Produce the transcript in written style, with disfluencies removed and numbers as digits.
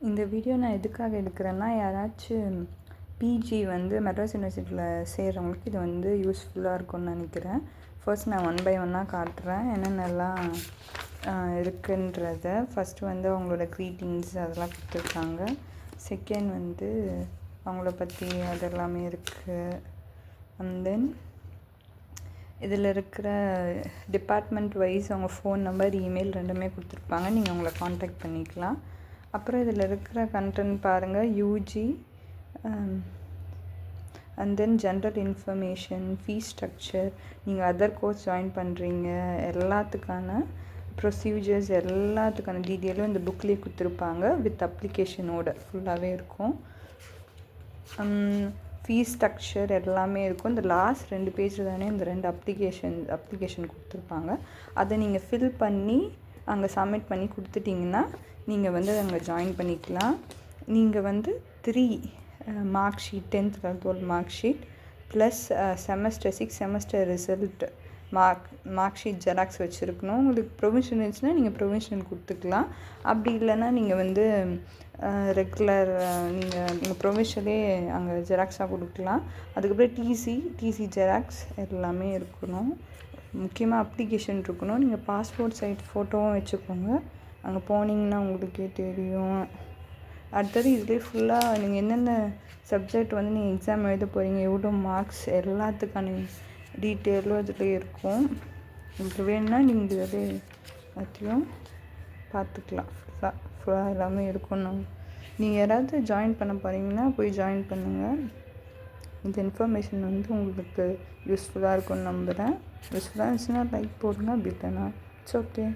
இந்த வீடியோ நான் எதுக்காக எடுக்கிறேன்னா, யாராச்சும் பிஜி வந்து மெட்ராஸ் யூனிவர்சிட்டியில் சேர்கிறவங்களுக்கு இது வந்து யூஸ்ஃபுல்லாக இருக்கும்னு நினைக்கிறேன். ஃபர்ஸ்ட் நான் ஒன் பை ஒன்னாக காட்டுறேன் என்னென்னலாம் இருக்குன்றத. ஃபஸ்ட்டு வந்து அவங்களோட க்ரீட்டிங்ஸ் அதெல்லாம் கொடுத்துருக்காங்க. செகண்ட் வந்து அவங்கள பற்றி அது எல்லாமே இருக்குது. அண்ட் தென் இதில் இருக்கிற டிபார்ட்மெண்ட் வைஸ் அவங்க ஃபோன் நம்பர், இமெயில் ரெண்டுமே கொடுத்துருப்பாங்க. நீங்கள் அவங்கள காண்டாக்ட் பண்ணிக்கலாம். அப்புறம் இதில் இருக்கிற கண்டென்ட் பாருங்கள். UG and then general information, fees structure, நீங்கள் அதர் கோர்ஸ் ஜாயின் பண்ணுறீங்க எல்லாத்துக்கான ப்ரொசீஜர்ஸ், எல்லாத்துக்கான டீட்டெயிலும் இந்த புக்லேயே கொடுத்துருப்பாங்க. வித் அப்ளிகேஷனோட ஃபுல்லாகவே இருக்கும். ஃபீஸ் ஸ்ட்ரக்சர் எல்லாமே இருக்கும். இந்த லாஸ்ட் 2 பேஜில் தானே இந்த 2 அப்ளிகேஷன் கொடுத்துருப்பாங்க. அதை நீங்கள் ஃபில் பண்ணி அங்கே சப்மிட் பண்ணி கொடுத்துட்டிங்கன்னா நீங்கள் வந்து அங்கே ஜாயின் பண்ணிக்கலாம். நீங்கள் வந்து 3 mark sheet, 10th 12th mark sheet plus semester 6 semester result mark sheet xerox வச்சுருக்கணும். உங்களுக்கு ப்ரொவிஷன் இருந்துச்சுன்னா நீங்கள் ப்ரொவிஷன் கொடுத்துக்கலாம். அப்படி இல்லைன்னா நீங்கள் வந்து ரெகுலர் நீங்கள் ப்ரொவிஷனே அங்கே ஜெராக்ஸாக கொடுக்கலாம். அதுக்கப்புறம் டிசி ஜெராக்ஸ் எல்லாமே இருக்கணும். முக்கியமாக அப்ளிகேஷன் இருக்கணும். நீங்கள் பாஸ்போர்ட் சைஸ் ஃபோட்டோவும் வச்சுக்கோங்க. அங்கே போனீங்கன்னா உங்களுக்கே தெரியும். அடுத்தது இதிலே ஃபுல்லாக நீங்கள் என்னென்ன சப்ஜெக்ட் வந்து நீங்கள் எக்ஸாம் எழுத போகிறீங்க, எவ்வளோ மார்க்ஸ், எல்லாத்துக்கான டீட்டெயிலும் இதில் இருக்கும். உங்களுக்கு வேணும்னா நீங்கள் இதிலே எல்லாத்தையும் பார்த்துக்கலாம். ஃபுல்லாக எல்லாமே இருக்கணும். நீங்கள் யாராவது ஜாயின் பண்ண போகிறீங்கன்னா போய் ஜாயின் பண்ணுங்கள். இந்த இன்ஃபர்மேஷன் வந்து உங்களுக்கு யூஸ்ஃபுல்லாக இருக்கும்னு நம்புகிறேன். யூஸ்ஃபுல்லாக இருந்துச்சுன்னா லைக் போடுங்க. அப்படி இல்லைனா இட்ஸ் ஓகே.